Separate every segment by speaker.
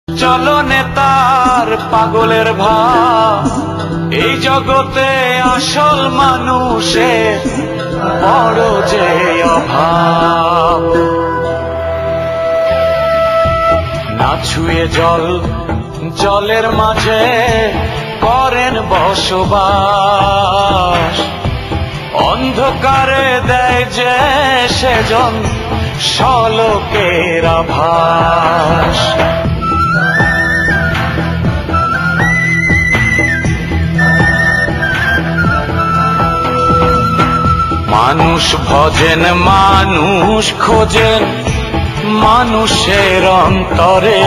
Speaker 1: চলো নেতার পাগলের ভাব, এই জগতে আসল মানুষের বড় যে অভাব। না ছুঁয়ে জল, জলের মাঝে করেন বসবাস, অন্ধকারে দেয় যে সেজন সলোকের আভাস। মানুষ ভজেন, মানুষ খোঁজেন মানুষের অন্তরে,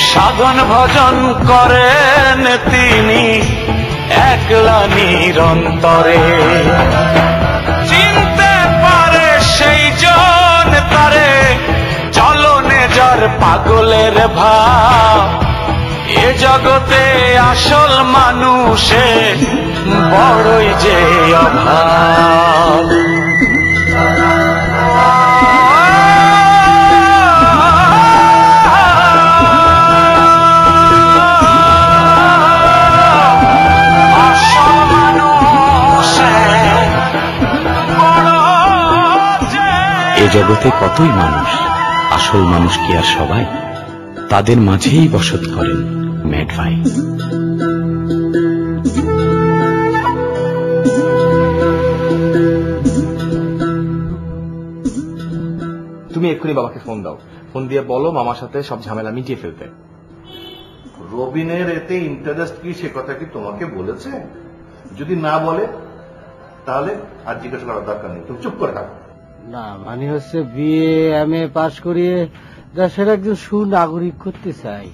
Speaker 1: সাধন ভজন করেন তিনি একলা নিরন্তরে। চিনতে পারে সেই জন তারে, চলনে যার পাগলের ভাব, এ জগতে আসল মানুষের বড়ই যে অভাব।
Speaker 2: এ জগতে কতই মানুষ, আসল মানুষ কি আর সবাই? তাদের মাঝেই বসত করেন ম্যাড ভাই।
Speaker 3: তুমি এক্ষুনি বাবাকে ফোন দাও, ফোন দিয়ে বলো মামার সাথে সব ঝামেলা মিটিয়ে ফেলতে।
Speaker 4: রবিনের এতে ইন্টারেস্ট কি সে কথা কি তোমাকে বলেছে? যদি না বলে তাহলে আর জিজ্ঞাসা করার দরকার নেই, তুমি চুপ করে থাকো।
Speaker 5: না মানে হচ্ছে বিএ এমএ পাশ করিয়ে দেশের একজন সুনাগরিক করতে চাই।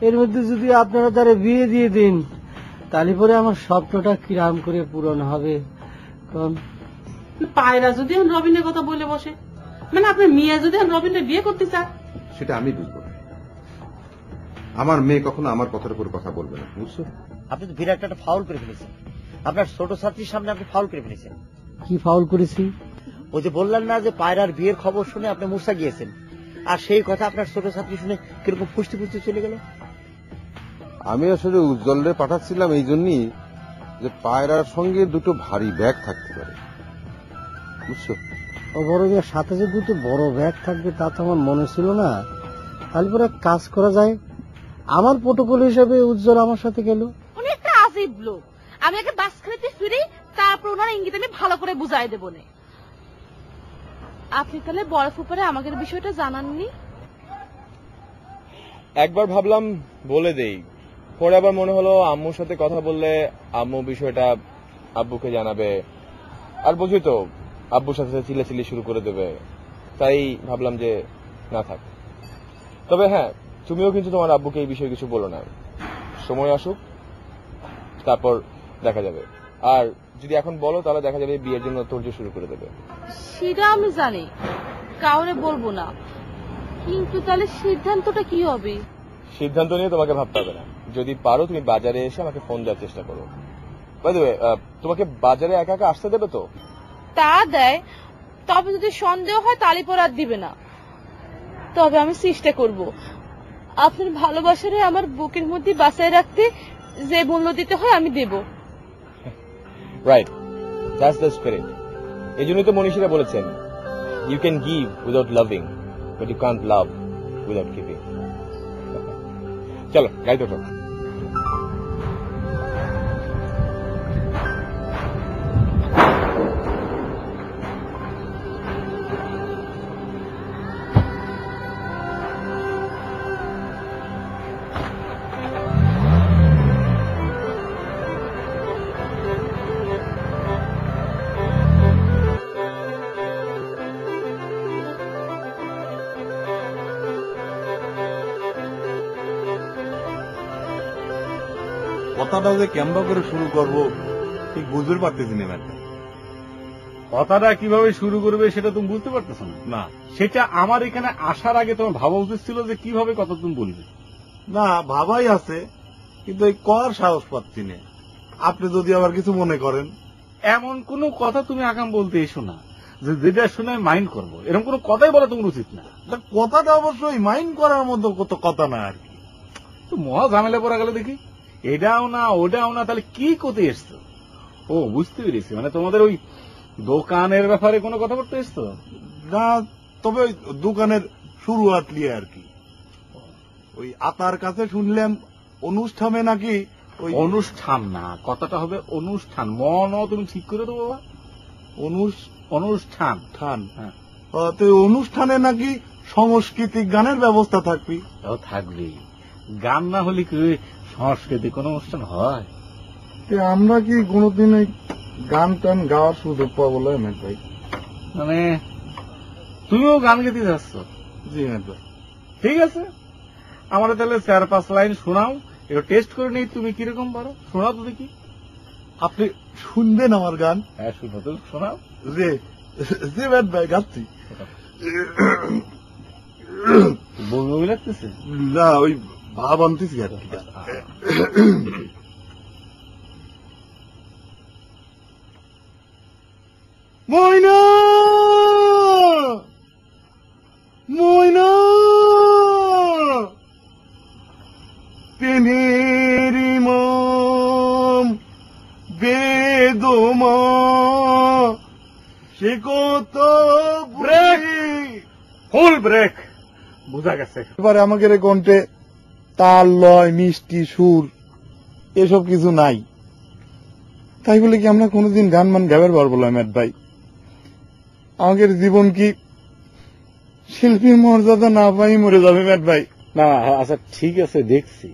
Speaker 5: এর মধ্যে যদি আপনারা তারে বিয়ে দিয়ে দিন তাহলে পরে আমার স্বপ্নটা কিরাম করে পূরণ হবে।
Speaker 6: পায়রা যদি রবিনের কথা বলে বসে, মানে আপনার মেয়ে যদি রবিনের বিয়ে করতে চায়,
Speaker 7: সেটা আমি বুঝবো না। আমার মেয়ে কখনো আমার কথার উপর কথা বলবে না, বুঝছো?
Speaker 8: আপনি তো বিরাট একটা ফাউল করে ফেলেছেন। আপনার ছোট ছাত্রীর সামনে আপনি ফাউল করে ফেলেছেন।
Speaker 5: কি ফাউল করেছি?
Speaker 8: ওই যে বললেন না যে পায়রার বিয়ের খবর শুনে আপনি মূর্ছা গিয়েছেন, আর সেই কথা আপনার ছোট ছাত্রী শুনে কিরকম ফুসতে ফুসতে চলে গেল।
Speaker 7: আমি আসলে উজ্জ্বলে পাঠাচ্ছিলাম এই জন্যই যে পায়রার সঙ্গে দুটো ভারী ব্যাগ থাকতে পারে, বুঝছো?
Speaker 5: ও বড় সাথে যে দুটো বড় ব্যাগ থাকবে তা তো আমার মনে ছিল না। তাহলে পরে কাজ করা যায়, আমার প্রোটোকল হিসেবে উজ্জ্বল আমার সাথে গেল।
Speaker 6: উনি একটা আজীব লোক। আমি আগে বাস খেতে ফিরি, তারপর ওনার ইঙ্গিত আমি ভালো করে বুঝাই দেবো না। আপনি তাহলে বড় ফুপারে আমাদের বিষয়টা জানাননি?
Speaker 3: একবার ভাবলাম বলে দেই, পরে আবার মনে হলো আম্মুর সাথে কথা বললে আম্মু বিষয়টা আব্বুকে জানাবে, আর বুঝি তো আব্বুর সাথে চিল্লাচিল্লি শুরু করে দেবে, তাই ভাবলাম যে না থাক। তবে হ্যাঁ, তুমিও কিন্তু তোমার আব্বুকে এই বিষয়ে কিছু বলো না, সময় আসুক তারপর দেখা যাবে। আর যদি এখন বলো তাহলে দেখা যাবে বিয়ের জন্য তোড়জোড় শুরু করে দেবে।
Speaker 6: সেটা আমি জানি, কাউরে বলবো না, কিন্তু তাহলে সিদ্ধান্তটা কি হবে?
Speaker 3: সিদ্ধান্ত নিয়ে তোমাকে ভাবতে হবে না। যদি পারো তুমি বাজারে এসে আমাকে ফোন দেওয়ার চেষ্টা করো। বাই দ্য ওয়ে, তোমাকে বাজারে একা একা আসতে দেবে তো?
Speaker 6: তা দেয়, তবে যদি সন্দেহ হয় তালি পর আর দিবে না। তবে আমি চেষ্টা করব আপনার ভালোবাসারে আমার বুকের মধ্যে বাঁচায় রাখতে, যে মূল্য দিতে হয় আমি দেব।
Speaker 3: Right, that's the spirit. এই জন্যই তো মনীষীরা বলেছেন, you can give without loving, but you can't love without giving. চলো গাড়ি তো।
Speaker 9: কথাটা যে কেমন করে শুরু করব ঠিক বুঝতে পারতেছি না ম্যাডাম।
Speaker 10: কথাটা কিভাবে শুরু করবে সেটা তুমি বুঝতে পারতেছ না? সেটা আমার এখানে আসার আগে তোমার ভাবা উচিত ছিল যে কিভাবে কথা তুমি বলবে।
Speaker 9: না, ভাবাই আছে, কিন্তু এই কর সাহস পাচ্ছি না। আপনি যদি আবার কিছু মনে করেন।
Speaker 10: এমন কোন কথা তুমি আগাম বলতে এসো না যে যেটা শুনে মাইন্ড করবো, এরকম কোনো কথাই বলা তোমার উচিত না।
Speaker 9: কথাটা অবশ্যই মাইন্ড করার মতো কত কথা না আর কি।
Speaker 10: তো মহা ঝামেলা পড়া গেল দেখি, এটাও না ওটাও না, তাহলে কি করতে এসছো? ও বুঝতে পেরেছি, মানে তোমাদের ওই দোকানের ব্যাপারে কোনো কথা বলতে এসছো
Speaker 9: না, তবে ওই দোকানের শুরুয়াত নিয়ে আর কি। ওই আতার কাছে শুনলাম অনুষ্ঠানে নাকি ওই
Speaker 10: অনুষ্ঠান না, কথাটা হবে অনুষ্ঠান। মনও তুমি ঠিক করে দেবো বাবা, অনুষ্ঠান। হ্যাঁ,
Speaker 9: তো অনুষ্ঠানে নাকি সাংস্কৃতিক গানের ব্যবস্থা থাকবি।
Speaker 10: থাকবেই, গান না হলে কি সংস্কৃতি কোনো অনুষ্ঠান হয়?
Speaker 9: আমরা কি কোনোদিন এই গান টান গাওয়ার সুযোগ পাবো মেট ভাই?
Speaker 10: মানে তুমিও গান গেতে যাচ্ছ?
Speaker 9: জি মেট ভাই।
Speaker 10: ঠিক আছে, আমার তাহলে 4-5 লাইন শোনাও, একটু টেস্ট করে নেই তুমি কিরকম পারো। শোনাও তো দেখি।
Speaker 9: আপনি শুনবেন আমার গান?
Speaker 10: হ্যাঁ শুনো তো, শোনাও।
Speaker 9: জি মেট ভাই, গাচ্ছি।
Speaker 10: বমি লাগতেছে
Speaker 9: না, ওই ভাব আনতেছি আর কি। ময়না ময়না প্রেমেরি মম বেদমা সে কত
Speaker 10: ব্রেক, ফুল ব্রেক, বোঝা গেছে।
Speaker 9: এবারে আমাদের কণ্ঠে তাল, লয়, মিষ্টি, সুর এসব কিছু নাই, তাই বলে কি আমরা কোনোদিন গান মান গাবার পারবো না মেট ভাই? আমাদের জীবন কি শিল্পীর মর্যাদা না পাই মরে যাবে মেট ভাই?
Speaker 10: না আচ্ছা ঠিক আছে, দেখছি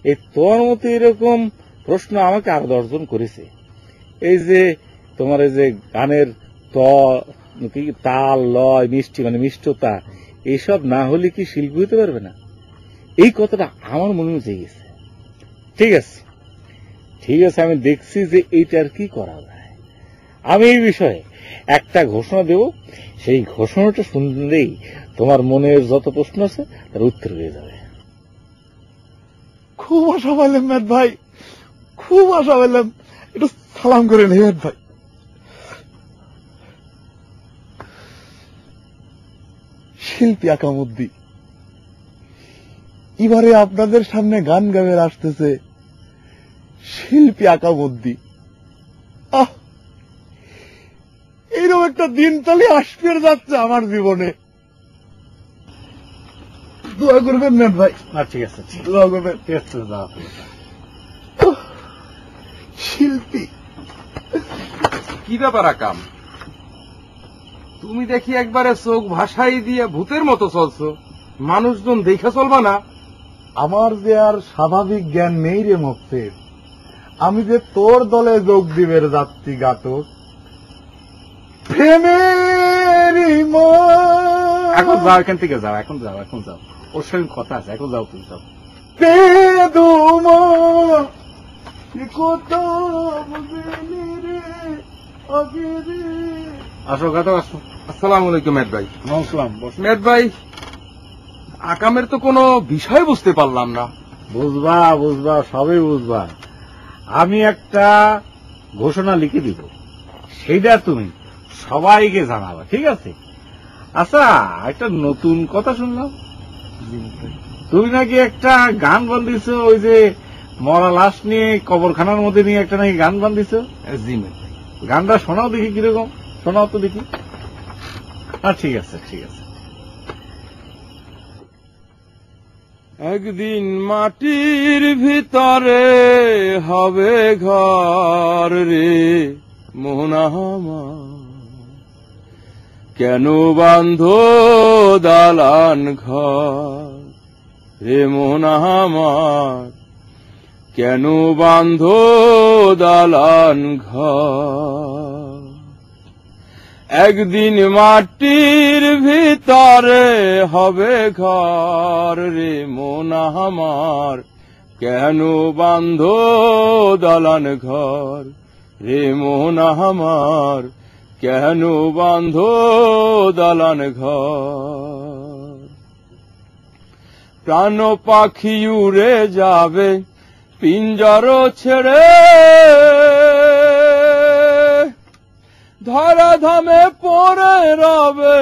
Speaker 10: এই তোর মতো এরকম প্রশ্ন আমাকে আরো 10 জন করেছে। এই যে তোমার এই যে গানের তাল, লয়, মিষ্টি মানে মিষ্টতা, এইসব না হলে কি শিল্পী হতে পারবে না? এই কথাটা আমার মনে হয়ে গেছে। ঠিক আছে ঠিক আছে, আমি দেখছি যে এইটার কি করা যায়। আমি এই বিষয়ে একটা ঘোষণা দেব, সেই ঘোষণাটা শুনলেই তোমার মনের যত প্রশ্ন আছে তার উত্তর হয়ে যাবে।
Speaker 9: খুব আশা পাইলাম মেট ভাই, খুব আশা পাইলাম। একটু সালাম করে নেই মেট ভাই। শিল্পী আকামুদ্দি এবারে আপনাদের সামনে গান গাবের আসতেছে শিল্পী আকামুদ্দি। এইরকম একটা দিন তাহলে আসবে যাচ্ছে আমার জীবনে। দোয়া করবেন মেট ভাই।
Speaker 10: ঠিক আছে,
Speaker 9: দোয়া করবেন। শিল্পী
Speaker 3: কি ব্যাপার আকাম, তুমি দেখি একবারে চোখ ভাসাই দিয়ে ভূতের মতো চলছো, মানুষজন দেখা চলবা না?
Speaker 9: আমার যে আর স্বাভাবিক জ্ঞান নেই রে মকসেদ, আমি যে তোর দলে যোগ দিবের যাচ্ছি গাতক।
Speaker 10: এখন যাও, এখান থেকে যাও, এখন যাও, এখন যাও, ওর সঙ্গে কথা আছে, এখন যাও তুমি। যাও আসো গাতক, আসো।
Speaker 3: আসসালামু আলাইকুম মেট ভাই।
Speaker 10: নমস্কার।
Speaker 3: মেট ভাই, আকামের তো কোনো বিষয় বুঝতে পারলাম না।
Speaker 10: বুঝবা বুঝবা, সবই বুঝবা। আমি একটা ঘোষণা লিখে দিব, সেইটা তুমি সবাইকে জানাবা, ঠিক আছে? আচ্ছা, একটা নতুন কথা শুনলাম, তুমি নাকি একটা গান বান্ধিছ, ওই যে মরা লাশ নিয়ে কবরখানার মধ্যে নিয়ে একটা নাকি গান বান্ধিছ।
Speaker 3: জি মেট ভাই।
Speaker 10: গানটা শোনাও দেখি, কিরকম শোনাও তো দেখি। ঠিক আছে ঠিক আছে।
Speaker 3: একদিন মাটির ভিতরে হবে ঘর রে মোহনামা, কেন বাঁধো দালান ঘর রে মোহনামার, কেন বাঁধো দালান ঘর। একদিন মাটির ভিতরে হবে ঘর রে মন আমার, কেন বাঁধো দালান ঘর রে মন আমার, কেন বাঁধো দালান ঘর। প্রাণ পাখি উড়ে যাবে পিঞ্জর ছেড়ে,
Speaker 11: ধরাধামে পড়ে রবে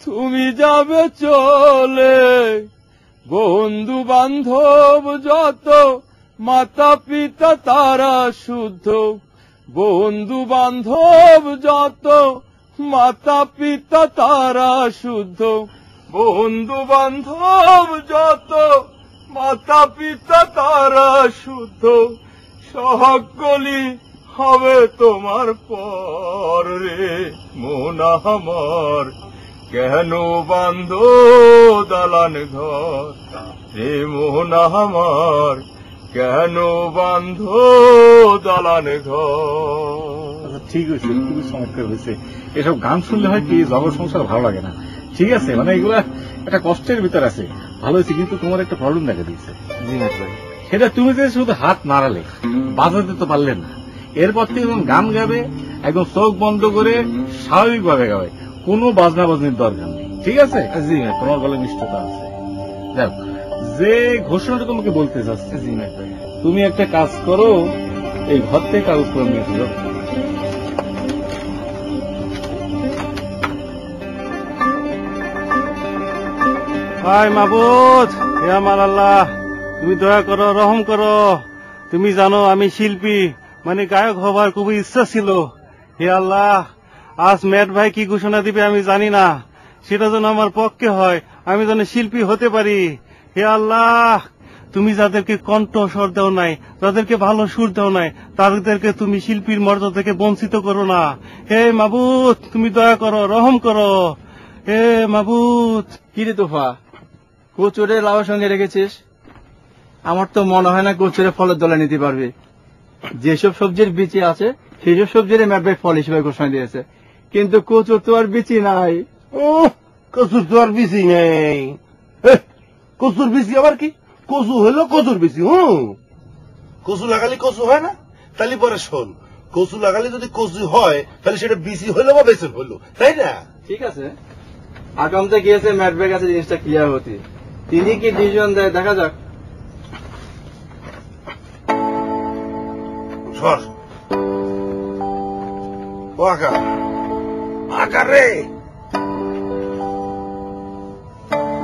Speaker 11: তুমি যাবে চলে। বন্ধু বান্ধব যত মাতা পিতা তারা শুদ্ধ, বন্ধু বান্ধব যত মাতা পিতা তারা শুদ্ধ, বন্ধু বান্ধব যত মাতা পিতা তারা শুদ্ধ, সকলি হবে তোমার পর রে মন আমার, কেন বান্ধ দালান ঘর রে মন আমার, কেন বান্ধ দালান ঘর।
Speaker 10: ঠিক হয়েছে, খুবই চমৎকার হয়েছে। এসব গান শুনলে হয় কি জগৎ সংসার ভালো লাগে না। ঠিক আছে, মানে এগুলা একটা কষ্টের ভিতর আছে, ভালো হয়েছে। কিন্তু তোমার একটা প্রবলেম দেখা দিয়েছে, সেটা তুমি যে শুধু হাত নাড়ালে, বাজাতে তো পারলে না। এরপর থেকে যখন গান গাবে একদম চোখ বন্ধ করে স্বাভাবিকভাবে গাবে, কোনো বাজনা বাজনির দরকার নেই। ঠিক আছে? জি ভাই, তোমার গলায় নিষ্ঠতা আছে। যাক, যে ঘোষণাটা তোমাকে বলতে চাচ্ছি, জি ভাই, তুমি একটা কাজ করো, এই ঘর থেকে কাগজ করে নিয়ে এসো।
Speaker 12: হায় মাবুদ, হে আমার আল্লাহ, তুমি দয়া করো, রহম করো। তুমি জানো আমি শিল্পী, মানে গায়ক হবার খুবই ইচ্ছা ছিল। হে আল্লাহ, আজ ম্যাট ভাই কি ঘোষণা দিবে আমি জানি না, সেটা যেন আমার পক্ষে হয়, আমি যেন শিল্পী হতে পারি। হে আল্লাহ, তুমি যাদেরকে কণ্ঠ স্বর দাও নাই, যাদেরকে ভালো সুর দাও নাই, তাদেরকে তুমি শিল্পীর মর্যাদা থেকে বঞ্চিত করো না। হে মাবুদ, তুমি দয়া করো, রহম করো। হে মাবুদ।
Speaker 11: কিরে তোফা, কচুরে লাউয়ের সঙ্গে রেখেছিস? আমার তো মনে হয় না কচুরে ফলের দলে নিতে পারবে। যেসব সবজির বিচি আছে সেসব সবজির ম্যাট ভাই ফল হিসেবে ঘোষণা দিয়েছে, কিন্তু কচুর তো আর বিচি নাই।
Speaker 13: ও, কচুর তো আর বিচি নেই। কচুর বিচি আবার কি? কচু হইলো কচুর বিচি। কচু লাগালি কচু হয় না? তাহলে পরে শোন, কচু লাগালি যদি কচু হয় তাহলে সেটা বিচি হইলো বা বেসন হইলো, তাই না?
Speaker 11: ঠিক আছে, আকামতে গিয়েছে ম্যাট ভাইয়ের কাছে জিনিসটা ক্লিয়ার হতে, তিনি কি ডিসিশন দেয় দেখা যাক।
Speaker 13: সর ও আকা, আকা রে,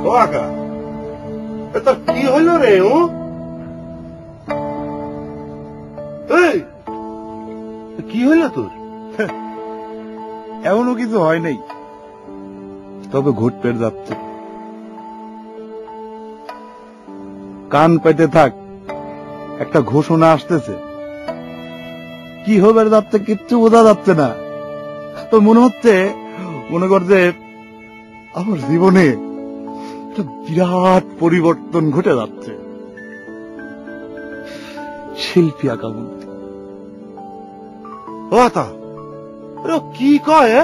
Speaker 13: ও আকা, তোর কি হইল রে? এই কি হইল তোর?
Speaker 9: এমনও কিছু হয় নাই, তবে ঘুটপেট যাচ্ছে। কান পেতে থাক, একটা ঘোষণা আসতেছে। কি হবে যাচ্ছে কিচ্ছু বোঝা যাচ্ছে না। তো মনে হচ্ছে, মনে করছে আমার জীবনে একটা বিরাট পরিবর্তন ঘটে যাচ্ছে। শিল্পী আকামন্তি
Speaker 13: ও তা কি কয়?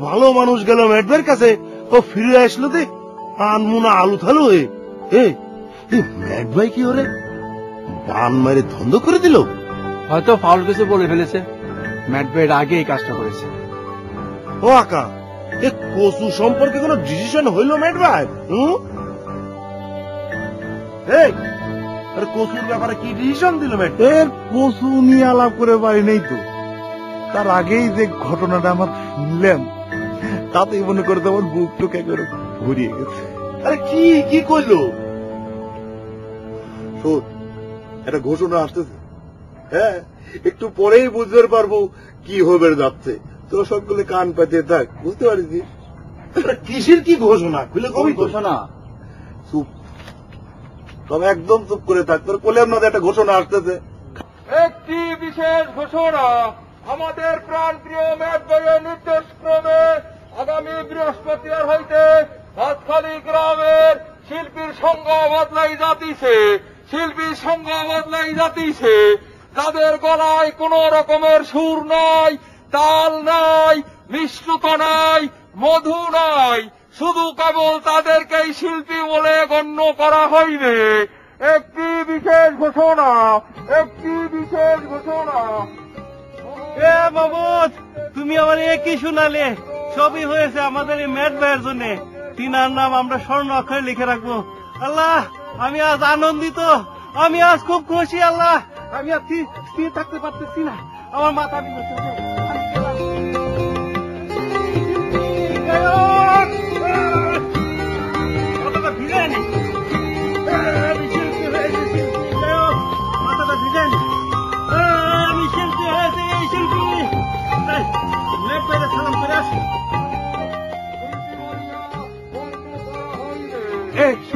Speaker 13: ভালো মানুষ গেল ম্যাটবের কাছে, ও ফিরে আসলো দে আনমুনা আলু থালু হয়ে। ম্যাট ভাই কি ওরে বান মারে ধন্দ করে দিল?
Speaker 11: হয়তো ফাউল কিছু বলে ফেলেছে, ম্যাট ভাইয়ের আগে এই কাজটা করেছে।
Speaker 13: ও আকা, এ কচু সম্পর্কে কোন ডিসিশন হইল ম্যাট ভাই? কচুর ব্যাপারে কি ডিসিশন দিল ম্যাট?
Speaker 9: এর কচু নিয়ে আলাপ করে পারি নেই তো, তার আগেই যে ঘটনাটা আমার শুনলাম তাতেই মনে করে আমার বুক টুক একেবারে ঘুরিয়ে গেছে।
Speaker 13: আরে কি কি করলো? শোন, একটা ঘোষণা আসতেছে, হ্যাঁ, একটু পরেই বুঝতে পারবো কি হবে যাচ্ছে। তোর সবগুলো কান পাতিয়ে থাক, বুঝতে পারিস? কিসের কি ঘোষণা? খুলে কবি ঘোষণা? চুপ, তবে একদম চুপ করে থাক, তোর কোলে আপনাদের একটা ঘোষণা আসতেছে।
Speaker 11: একটি বিশেষ ঘোষণা, আমাদের প্রাণপ্রিয় ম্যাট ভাইয়ের নির্দেশ ক্রমে আগামী বৃহস্পতিবার হইতে ভাতখালী গ্রামের শিল্পীর সংজ্ঞা বদলাই যাতিছে। শিল্পীর সংজ্ঞা বদলাই যাতিছে। তাদের গলায় কোন রকমের সুর নাই, তাল নাই, মিষ্টতা নাই, মধু নাই, শুধু কেবল তাদেরকেই শিল্পী বলে গণ্য করা হইবে। একটি বিশেষ ঘোষণা, একটি বিশেষ ঘোষণা।
Speaker 12: এ মাবুদ, তুমি আমার কি শোনালে? সবই হয়েছে আমাদের এই ম্যাট ভাইয়ের জন্য। তিনার নাম আমরা স্বর্ণ অক্ষরে লিখে রাখবো। আল্লাহ, আমি আজ আনন্দিত, আমি আজ খুব খুশি। আল্লাহ, আমি আর স্থির থাকতে পারতেছি না, আমার মাথা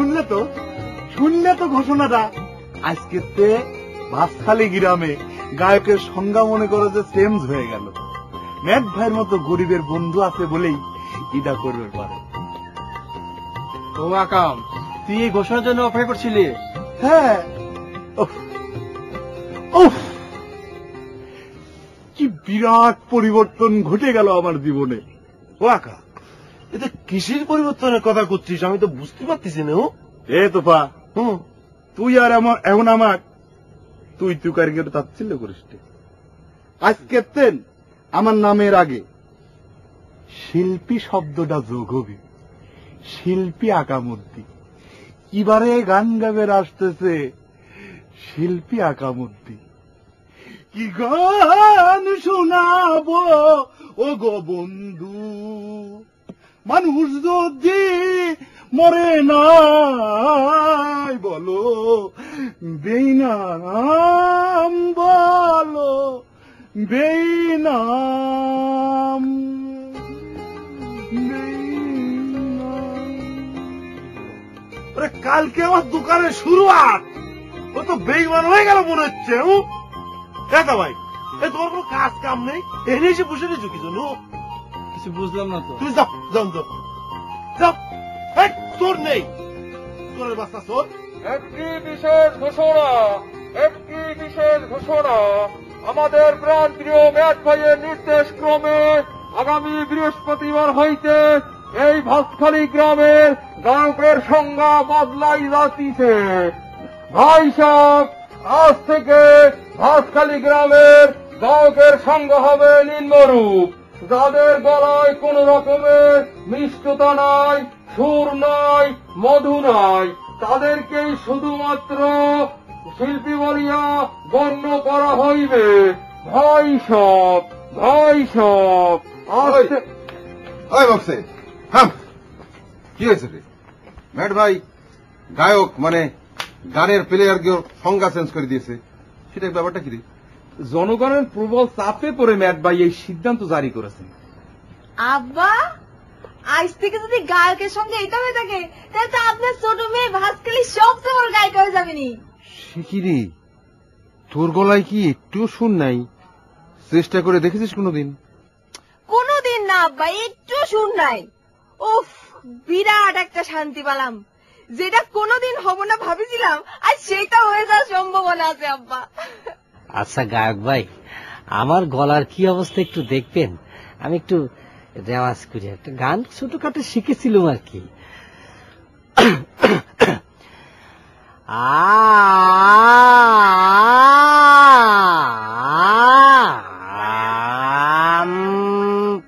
Speaker 9: শুনলে তো ঘোষণাটা আজকে ভাতখালি গ্রামে গায়কের সংজ্ঞা মনে করো যে চেঞ্জ হয়ে গেল। ম্যাট ভাইয়ের মতো গরিবের বন্ধু আছে বলেই ইটা করবে পারে।
Speaker 14: ও আকাম, তুই এই ঘোষণার জন্য অপেক্ষা করছিলি?
Speaker 9: হ্যাঁ। কি বিরাট পরিবর্তন ঘটে গেল আমার জীবনে।
Speaker 13: ও আকা, এটা কিসের পরিবর্তনের কথা করছিস আমি তো বুঝতে পারতেছি না।
Speaker 9: এ তোফা, তুই আর এখন আমার তুই কারিগর তাচ্ছিল্য করিস। আজকে আমার নামের আগে শিল্পী শব্দটা যোগ হবে। শিল্পী আকামুদ্দি কিবারে গান গাবের আসতেছে শিল্পী আকামুদ্দি। কি গান শোনাবো ও গো বন্ধু, মানুষ যদি মরে নাই বলো বেইনাম, বলো বেইনাম।
Speaker 13: কালকে আমার দোকানে শুরুয়াত, ও তো বেইমান হয়ে গেল মনে হচ্ছে। দেখা ভাই, তোমার কোনো কাজ কাম নেই, এনে এসে বসে রয়েছো কি জন্য?
Speaker 14: কিছু বুঝলাম না তো।
Speaker 13: তুই যাও যাও যাও যাও। তোর নেই, তোরের বাচ্চা তোর।
Speaker 11: একটি বিশেষ ঘোষণা, আমাদের প্রাণপ্রিয় ম্যাট ভাইয়ের নির্দেশ ক্রমে আগামী বৃহস্পতিবার হইতে এই ভাতখালি গ্রামের গায়কের সংজ্ঞা বদলাই যাচ্ছে। ভাই সাহেব, আজ থেকে ভাতখালি গ্রামের গায়কের সংজ্ঞা হবে নিম্নরূপ: যাদের গলায় কোন রকমের মিষ্টতা নাই, সুর নাই, মধু নাই, তাদেরকেই শুধুমাত্র শিল্পী বলিয়া গণ্য করা হইবে। ভাই সব
Speaker 7: কি হয়েছে রে? ম্যাট ভাই গায়ক মানে গানের প্লেয়ার সংজ্ঞা চেঞ্জ করে দিয়েছে, সেটা ব্যাপারটা কি রে?
Speaker 3: জনগণের প্রবল চাপে পড়ে ম্যাট ভাই এই সিদ্ধান্ত জারি করেছেন।
Speaker 6: আব্বা, আজ থেকে যদি গায়কের সঙ্গে এটা হয়ে থাকে তাহলে তো আপনার ছোট মেয়ে ভাতখালি সবচেয়ে বড় গায়ক হয়ে যাবেনি।
Speaker 7: সে কি রে, তোর গলায় কি একটু শুন নাই? চেষ্টা করে দেখেছিস কোনোদিন?
Speaker 6: কোনোদিন না আব্বা, একটু শুন নাই। উফ, বিরাট একটা শান্তি পেলাম, যেটা কোনোদিন হব না ভাবিছিলাম, আর সেটা হয়ে যাওয়ার সম্ভাবনা আছে আব্বা।
Speaker 5: আচ্ছা গায়ক ভাই, আমার গলার কি অবস্থা একটু দেখবেন? আমি একটু রেওয়াজ করি, একটা গান ছোটখাটো শিখেছিলাম আর কি।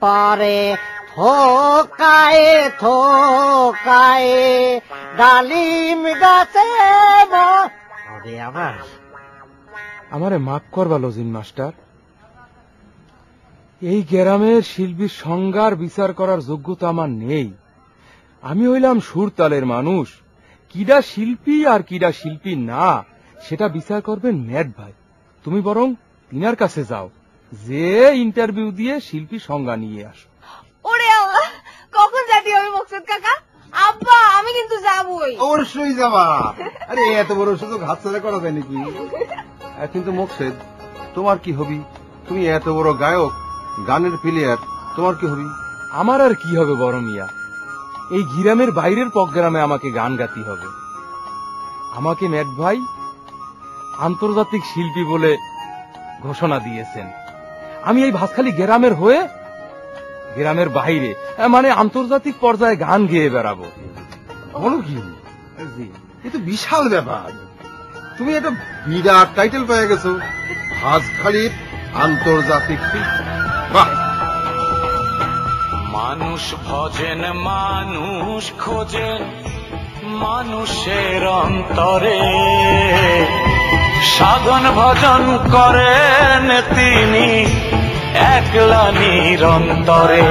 Speaker 5: পরে থোকায় থোকায় ডালিম গাছে হবে আবার।
Speaker 3: আমারে মাফ করবা লজিন মাস্টার, এই গ্রামের শিল্পীর সংজ্ঞার বিচার করার যোগ্যতা আমার নেই। আমি হইলাম সুরতালের মানুষ। কিডা শিল্পী আর কিডা শিল্পী না সেটা বিচার করবেন ম্যাট ভাই। তুমি বরং তিনার কাছে যাও, যে ইন্টারভিউ দিয়ে শিল্পী সংজ্ঞা নিয়ে আসো।
Speaker 6: ওরে আল্লাহ, কখন যাবি হবে মকসুদ কাকা? আব্বা, আমি কিন্তু যাবই।
Speaker 7: অবশ্যই যাবা। আরে এত বড় সুযোগ হাতছাড়া করা যায় নাকি? কিন্তু মকসেদ, তোমার কি হবি? তুমি এত বড় গায়ক, গানের প্লেয়ার, তোমার কি হবি?
Speaker 3: আমার আর কি হবে বড় মিয়া, এই গ্রামের বাইরের প্রোগ্রামে আমাকে গান গাতে হবে। আমাকে ম্যাট ভাই আন্তর্জাতিক শিল্পী বলে ঘোষণা দিয়েছেন। আমি এই ভাতখালি গ্রামের হয়ে গ্রামের বাইরে মানে আন্তর্জাতিক পর্যায়ে গান গেয়ে বেড়াবো।
Speaker 7: বলো কি? এ তো বিশাল ব্যাপার। তুমি একটা বিরাট টাইটেল পেয়ে গেছো, ভাতখালির আন্তর্জাতিক শিল্পী। বাহ!
Speaker 1: মানুষ ভজেন, মানুষ খোঁজেন মানুষের অন্তরে, সাধন ভজন করেন তিনি একলা নিরন্তরে।